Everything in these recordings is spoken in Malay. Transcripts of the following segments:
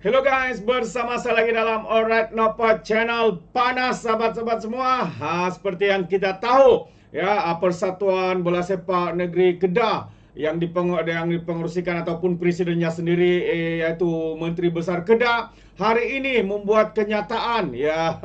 Hello guys, bersama saya lagi dalam Alright Nopot Channel Panas sahabat-sahabat semua. Seperti yang kita tahu ya, Persatuan Bola Sepak Negeri Kedah yang dipengerusikan ataupun presidennya sendiri yaitu Menteri Besar Kedah hari ini membuat kenyataan ya.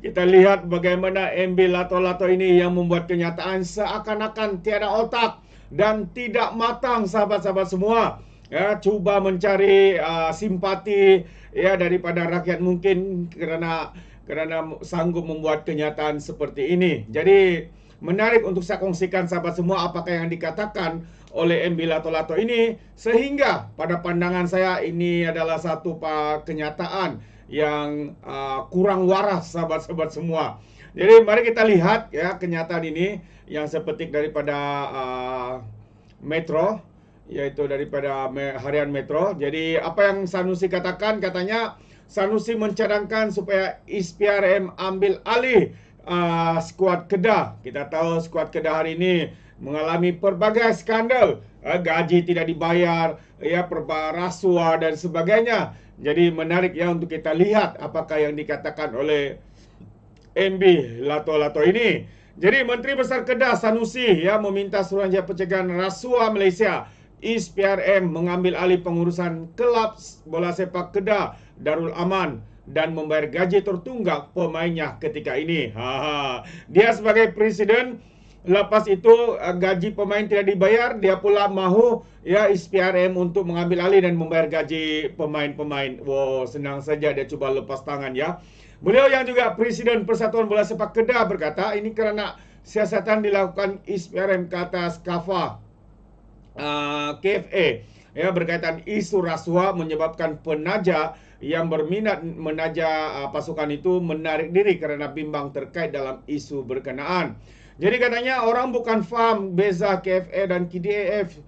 Kita lihat bagaimana MB Lato-Lato ini yang membuat kenyataan seakan-akan tiada otak dan tidak matang sahabat-sahabat semua. Ya, cuba mencari simpati ya daripada rakyat mungkin kerana sanggup membuat kenyataan seperti ini. Jadi menarik untuk saya kongsikan sahabat semua apakah yang dikatakan oleh MB Lato-Lato ini, sehingga pada pandangan saya ini adalah satu kenyataan yang kurang waras sahabat-sahabat semua. Jadi mari kita lihat ya kenyataan ini yang saya petik daripada Metro, yaitu daripada harian Metro. Jadi apa yang Sanusi katakan, katanya Sanusi mencadangkan supaya ISPRM ambil alih skuad Kedah. Kita tahu skuad Kedah hari ini mengalami pelbagai skandal, gaji tidak dibayar, ya, rasuah dan sebagainya. Jadi menarik ya untuk kita lihat apakah yang dikatakan oleh MB Lato-Lato ini. Jadi Menteri Besar Kedah Sanusi ya meminta Suruhanjaya Pencegahan Rasuah Malaysia ISPRM mengambil alih pengurusan kelab bola sepak Kedah Darul Aman dan membayar gaji tertunggak pemainnya ketika ini. Dia sebagai presiden, lepas itu gaji pemain tidak dibayar, dia pula mahu ya ISPRM untuk mengambil alih dan membayar gaji pemain-pemain. Wow, senang saja dia cuba lepas tangan ya. Beliau yang juga Presiden Persatuan Bola Sepak Kedah berkata ini kerana siasatan dilakukan ISPRM ke atas KAFA KFA ya, berkaitan isu rasuah menyebabkan penaja yang berminat menaja pasukan itu menarik diri kerana bimbang terkait dalam isu berkenaan. Jadi katanya orang bukan faham beza KFA dan KDAF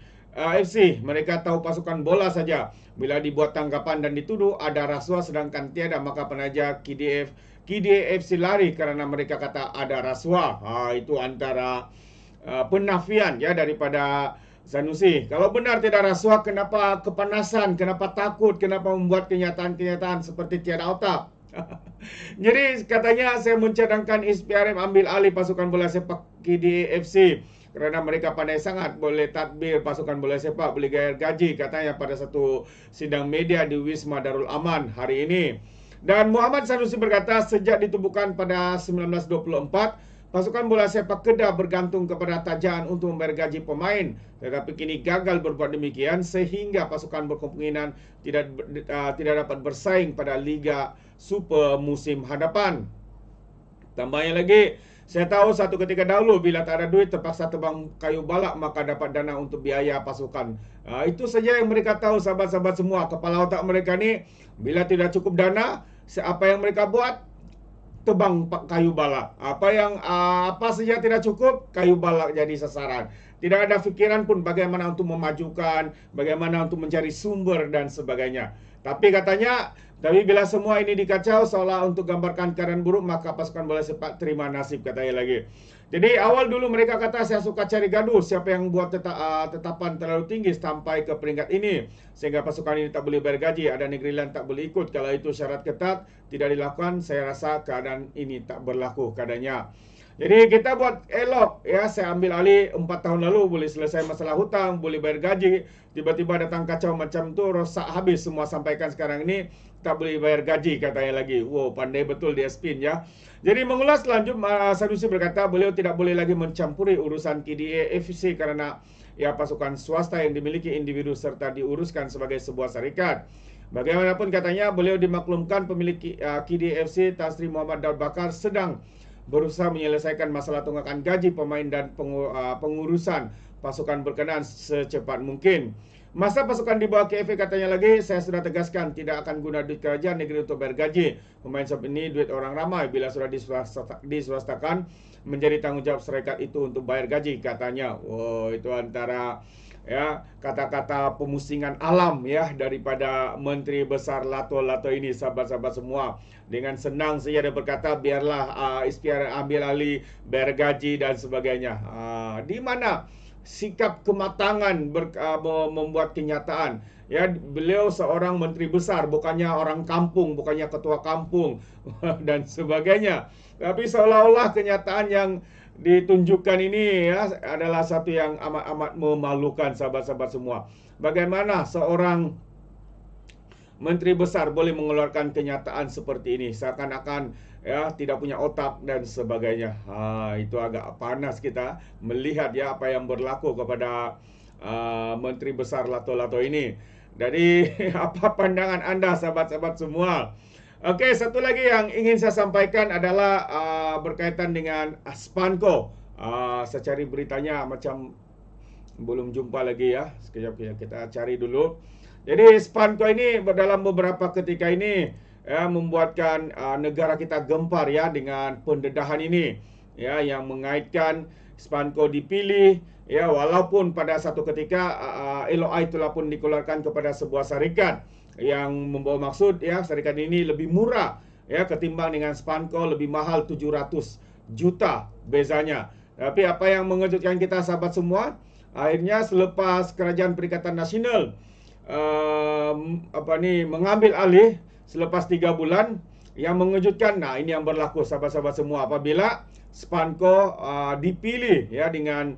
FC. Mereka tahu pasukan bola saja. Bila dibuat tanggapan dan dituduh ada rasuah sedangkan tiada, maka penaja KDAFC lari kerana mereka kata ada rasuah. Itu antara penafian ya daripada Sanusi. Kalau benar tidak rasuah, kenapa kepanasan, kenapa takut, kenapa membuat kenyataan-kenyataan seperti tiada otak? Jadi katanya saya mencadangkan ISPRM ambil alih pasukan bola sepak KDAFC kerana mereka pandai sangat boleh tadbir pasukan bola sepak, boleh bayar gaji, katanya pada satu sidang media di Wisma Darul Aman hari ini. Dan Muhammad Sanusi berkata sejak ditubuhkan pada 1924, pasukan bola sepak Kedah bergantung kepada tajaan untuk membayar gaji pemain, tetapi kini gagal berbuat demikian sehingga pasukan berkemungkinan tidak dapat bersaing pada Liga Super musim hadapan. Tambahnya lagi, saya tahu satu ketika dahulu bila tak ada duit terpaksa tebang kayu balak maka dapat dana untuk biaya pasukan. Itu saja yang mereka tahu sahabat-sahabat semua. Kepala otak mereka ni bila tidak cukup dana, apa yang mereka buat? Tebang kayu balak. Apa saja tidak cukup, kayu balak jadi sasaran. Tidak ada fikiran pun bagaimana untuk memajukan, bagaimana untuk mencari sumber dan sebagainya. Tapi katanya, bila semua ini dikacau seolah untuk gambarkan keadaan buruk, maka pasukan bola sepak terima nasib, katanya lagi. Jadi awal dulu mereka kata saya suka cari gaduh, siapa yang buat tetapan terlalu tinggi sampai ke peringkat ini sehingga pasukan ini tak boleh bayar gaji, ada negeri lain tak boleh ikut. Kalau itu syarat ketat tidak dilakukan, saya rasa keadaan ini tak berlaku keadaannya. Jadi kita buat elok ya, saya ambil alih 4 tahun lalu boleh selesai masalah hutang, boleh bayar gaji, tiba-tiba datang kacau macam tu, rosak habis semua, sampaikan sekarang ini tak boleh bayar gaji, katanya lagi. Wow, pandai betul dia spin ya. Jadi mengulas lanjut, Sanusi berkata beliau tidak boleh lagi mencampuri urusan KDAFC kerana ya pasukan swasta yang dimiliki individu serta diuruskan sebagai sebuah syarikat. Bagaimanapun katanya beliau dimaklumkan pemilik KDAFC Tan Sri Muhammad Daud Bakar sedang berusaha menyelesaikan masalah tunggakan gaji pemain dan pengurusan pasukan berkenaan secepat mungkin. Masa pasukan di bawah KFA katanya lagi, saya sudah tegaskan tidak akan guna duit kerajaan negeri untuk bayar gaji pemain sebab ini duit orang ramai, bila sudah diswastakan menjadi tanggungjawab syarikat itu untuk bayar gaji, katanya. Wow, itu antara ya kata-kata pemusingan alam ya daripada Menteri Besar Lato-Lato ini sahabat-sahabat semua. Dengan senang saja dia berkata biarlah ISPRM ambil alih bayar gaji dan sebagainya. Di mana sikap kematangan membuat kenyataan. Ya, beliau seorang menteri besar, bukannya orang kampung, bukannya ketua kampung dan sebagainya. Tapi seolah-olah kenyataan yang ditunjukkan ini ya adalah satu yang amat-amat memalukan, sahabat-sahabat semua. Bagaimana seorang menteri besar boleh mengeluarkan kenyataan seperti ini, seakan-akan ya tidak punya otak dan sebagainya. Itu agak panas kita melihat ya apa yang berlaku kepada menteri besar lato-lato ini. Jadi apa pandangan anda, sahabat-sahabat semua? Okey, satu lagi yang ingin saya sampaikan adalah berkaitan dengan Spanco. Saya cari beritanya, macam belum jumpa lagi ya. Sekejap kita cari dulu. Jadi Spanco ini dalam beberapa ketika ini ya, membuatkan negara kita gempar ya dengan pendedahan ini ya, yang mengaitkan Spanco dipilih ya, walaupun pada satu ketika LOI telah pun dikeluarkan kepada sebuah syarikat yang membawa maksud ya syarikat ini lebih murah ya ketimbang dengan Spanco, lebih mahal 700 juta bezanya. Tapi apa yang mengejutkan kita, sahabat semua, akhirnya selepas Kerajaan Perikatan Nasional mengambil alih selepas 3 bulan, yang mengejutkan, nah ini yang berlaku, sahabat-sahabat semua, apabila Spanco dipilih ya dengan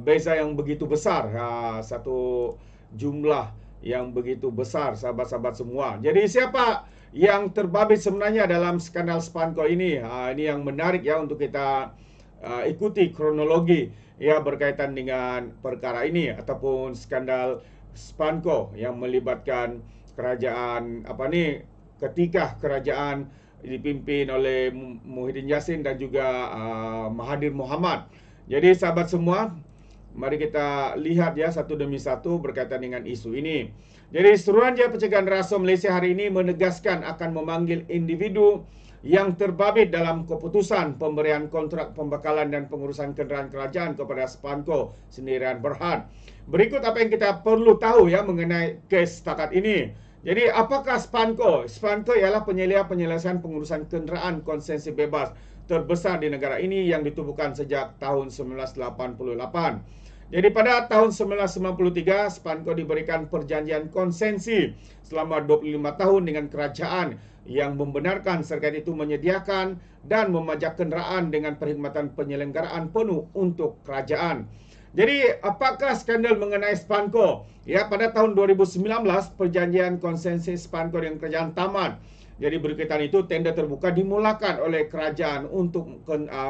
beza yang begitu besar, satu jumlah yang begitu besar, sahabat-sahabat semua. Jadi siapa yang terbabit sebenarnya dalam skandal Spanco ini? Ini yang menarik ya untuk kita ikuti kronologi ya berkaitan dengan perkara ini ataupun skandal Spanco yang melibatkan kerajaan ketika kerajaan dipimpin oleh Muhyiddin Yassin dan juga Mahathir Mohamad. Jadi sahabat semua, mari kita lihat ya satu demi satu berkaitan dengan isu ini. Jadi Suruhanjaya Pencegahan Rasuah Malaysia hari ini menegaskan akan memanggil individu yang terbabit dalam keputusan pemberian kontrak pembekalan dan pengurusan kenderaan kerajaan kepada Spanco Sendirian Berhad. Berikut apa yang kita perlu tahu ya mengenai kes setakat ini. Jadi apakah Spanco? Spanco ialah penyelia penyelesaian pengurusan kenderaan konsensi bebas terbesar di negara ini yang ditubuhkan sejak tahun 1988. Jadi pada tahun 1993, Spanco diberikan perjanjian konsensi selama 25 tahun dengan kerajaan yang membenarkan syarikat itu menyediakan dan memajak kenderaan dengan perkhidmatan penyelenggaraan penuh untuk kerajaan. Jadi apakah skandal mengenai Spanco? Ya, pada tahun 2019 perjanjian konsensi Spanco dengan kerajaan tamat. Jadi berkaitan itu tender terbuka dimulakan oleh kerajaan untuk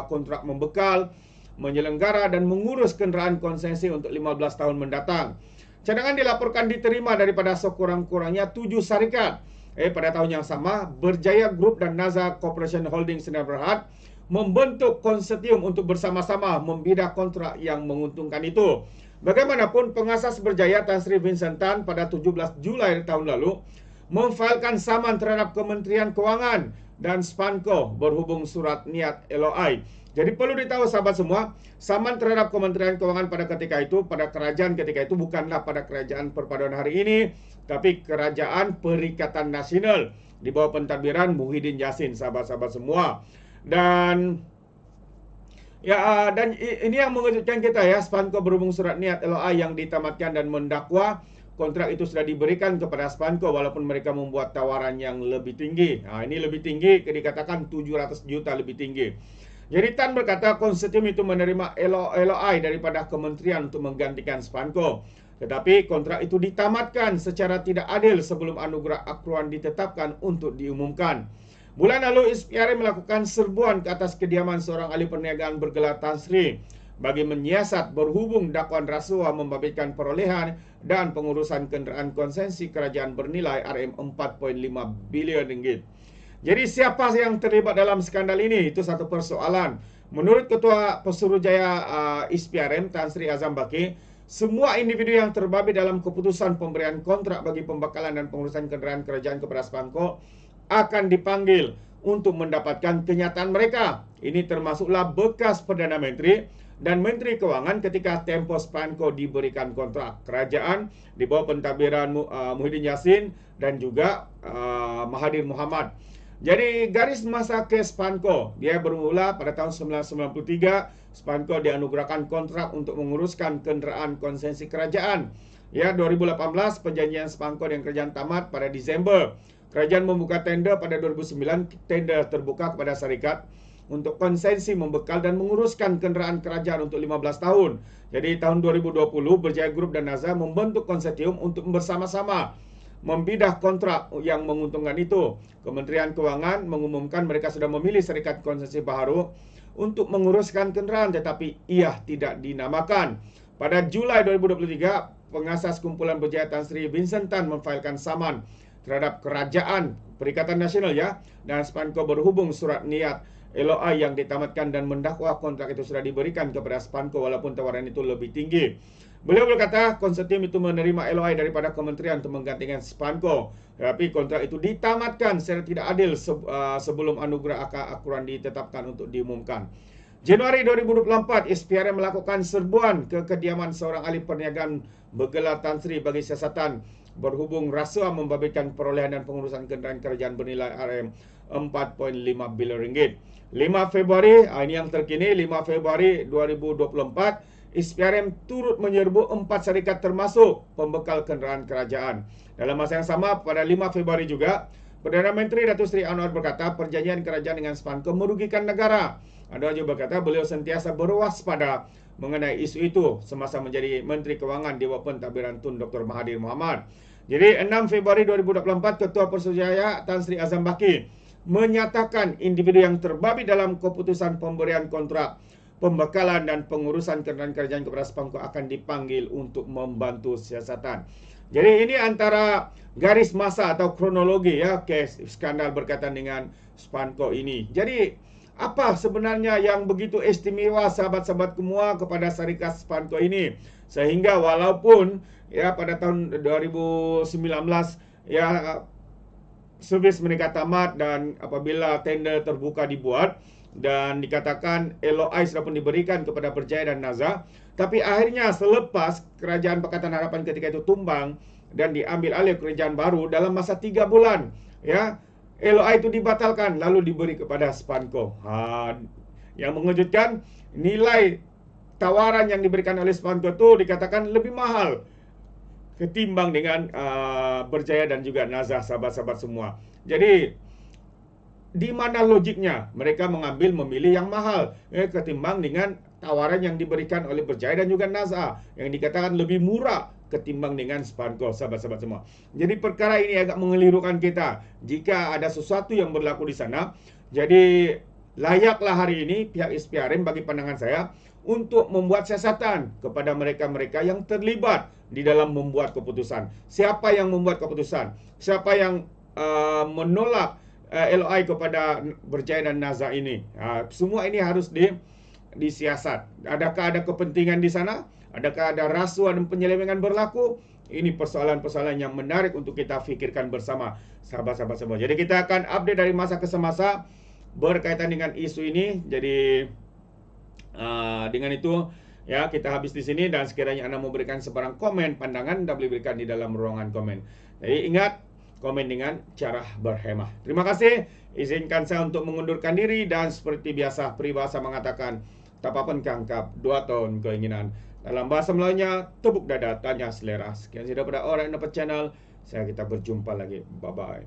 kontrak membekal, menyelenggara dan mengurus kenderaan konsensi untuk 15 tahun mendatang. Cadangan dilaporkan diterima daripada sekurang-kurangnya 7 syarikat. Pada tahun yang sama, Berjaya Group dan Nazar Corporation Holding Sdn Bhd membentuk konsortium untuk bersama-sama membidah kontrak yang menguntungkan itu. Bagaimanapun, pengasas Berjaya Tan Sri Vincent Tan pada 17 Julai tahun lalu memfailkan saman terhadap Kementerian Kewangan dan Spanco berhubung surat niat LOI. Jadi perlu ditahu sahabat semua, saman terhadap Kementerian Kewangan pada ketika itu, pada kerajaan ketika itu bukanlah pada kerajaan perpaduan hari ini, tapi Kerajaan Perikatan Nasional di bawah pentadbiran Muhyiddin Yassin, sahabat-sahabat semua. Dan ini yang mengejutkan kita ya, Spanco berhubung surat niat LOI yang ditamatkan dan mendakwa kontrak itu sudah diberikan kepada Spanco walaupun mereka membuat tawaran yang lebih tinggi. Ini lebih tinggi, dikatakan 700 juta lebih tinggi. Jadi Tan berkata konsortium itu menerima LOI daripada kementerian untuk menggantikan Spanco. Tetapi kontrak itu ditamatkan secara tidak adil sebelum anugerah akruan ditetapkan untuk diumumkan. Bulan lalu SPRM melakukan serbuan ke atas kediaman seorang ahli perniagaan bergelar Tan Sri bagi menyiasat berhubung dakwaan rasuah membabitkan perolehan dan pengurusan kenderaan konsensi kerajaan bernilai RM4.5 bilion ringgit. Jadi siapa yang terlibat dalam skandal ini? Itu satu persoalan. Menurut Ketua Pesuruhjaya SPRM Tan Sri Azam Baki, semua individu yang terbabit dalam keputusan pemberian kontrak bagi pembekalan dan pengurusan kenderaan kerajaan kepada Spanco akan dipanggil untuk mendapatkan kenyataan mereka. Ini termasuklah bekas Perdana Menteri dan Menteri Kewangan ketika tempoh Spanco diberikan kontrak. Kerajaan di bawah pentadbiran Muhyiddin Yassin dan juga Mahathir Mohamad. Jadi garis masa kes Spanco dia bermula pada tahun 1993 Spanko dianugerahkan kontrak untuk menguruskan kenderaan konsesi kerajaan. Ya, 2018 perjanjian Spanko dengan kerajaan tamat pada Disember. Kerajaan membuka tender pada 2009, tender terbuka kepada syarikat untuk konsesi membekal dan menguruskan kenderaan kerajaan untuk 15 tahun. Jadi tahun 2020 Berjaya Group dan Naza membentuk konsorsium untuk bersama-sama membidah kontrak yang menguntungkan itu. Kementerian Kewangan mengumumkan mereka sudah memilih syarikat konsesi baharu untuk menguruskan kenderaan, tetapi ia tidak dinamakan. Pada Julai 2023, pengasas kumpulan Berjaya Tan Sri Vincent Tan memfailkan saman terhadap kerajaan Perikatan Nasional dan Spanko berhubung surat niat LOI yang ditamatkan dan mendakwa kontrak itu sudah diberikan kepada Spanko walaupun tawaran itu lebih tinggi. Beliau berkata konsorsium itu menerima LOI daripada kementerian untuk menggantikan Spanko, tapi kontrak itu ditamatkan secara tidak adil sebelum anugerah akuran ditetapkan untuk diumumkan. Januari 2024, SPRM melakukan serbuan ke kediaman seorang ahli perniagaan bergelar Tan Sri bagi siasatan berhubung rasuah membabitkan perolehan dan pengurusan kenderaan kerajaan bernilai RM4.5 bilion ringgit. 5 Februari, ini yang terkini, 5 Februari 2024, SPRM turut menyerbu 4 syarikat termasuk pembekal kenderaan kerajaan. Dalam masa yang sama, pada 5 Februari juga, Perdana Menteri Datuk Seri Anwar berkata perjanjian kerajaan dengan Spanko merugikan negara. Anwar juga berkata beliau sentiasa berwaspada mengenai isu itu semasa menjadi Menteri Kewangan di bawah pentadbiran Tun Dr. Mahathir Mohamad. Jadi 6 Februari 2024, Ketua Persujaya Tan Sri Azam Baki menyatakan individu yang terbabit dalam keputusan pemberian kontrak pembekalan dan pengurusan kenderaan kerajaan kepada Spanko akan dipanggil untuk membantu siasatan. Jadi ini antara garis masa atau kronologi kes skandal berkaitan dengan Spanko ini. Jadi apa sebenarnya yang begitu istimewa sahabat-sahabat semua kepada syarikat Spanko ini sehingga walaupun pada tahun 2019 servis mereka tamat dan apabila tender terbuka dibuat dan dikatakan LOI sudah pun diberikan kepada Berjaya dan Naza, tapi akhirnya selepas Kerajaan Pakatan Harapan ketika itu tumbang dan diambil alih kerajaan baru dalam masa 3 bulan LOI itu dibatalkan lalu diberi kepada Spanko. Yang mengejutkan, nilai tawaran yang diberikan oleh Spanko itu dikatakan lebih mahal ketimbang dengan Berjaya dan juga Naza, sahabat-sahabat semua. Jadi di mana logiknya mereka memilih yang mahal ketimbang dengan tawaran yang diberikan oleh Berjaya dan juga Naza yang dikatakan lebih murah ketimbang dengan Spanko, sahabat-sahabat semua. Jadi perkara ini agak mengelirukan kita. Jika ada sesuatu yang berlaku di sana, jadi layaklah hari ini pihak SPRM bagi pandangan saya untuk membuat siasatan kepada mereka-mereka yang terlibat di dalam membuat keputusan. Siapa yang membuat keputusan? Siapa yang menolak LOI kepada Berjaya dan Naza ini? Semua ini harus disiasat. Adakah ada kepentingan di sana? Adakah ada rasuah dan penyelewengan berlaku? Ini persoalan-persoalan yang menarik untuk kita fikirkan bersama, sahabat-sahabat semua. Jadi kita akan update dari masa ke semasa berkaitan dengan isu ini. Jadi dengan itu kita habis di sini dan sekiranya Anda memberikan sebarang komen, pandangan, Anda boleh berikan di dalam ruangan komen. Jadi ingat, komen dengan cara berhemah. Terima kasih. Izinkan saya untuk mengundurkan diri dan seperti biasa peribahasa mengatakan tak apa pun kangkap 2 tahun keinginan. Dalam bahasa Melayunya, tepuk dada, tanya selera. Sekian saja daripada Orang Dapat Channel. Kita berjumpa lagi. Bye-bye.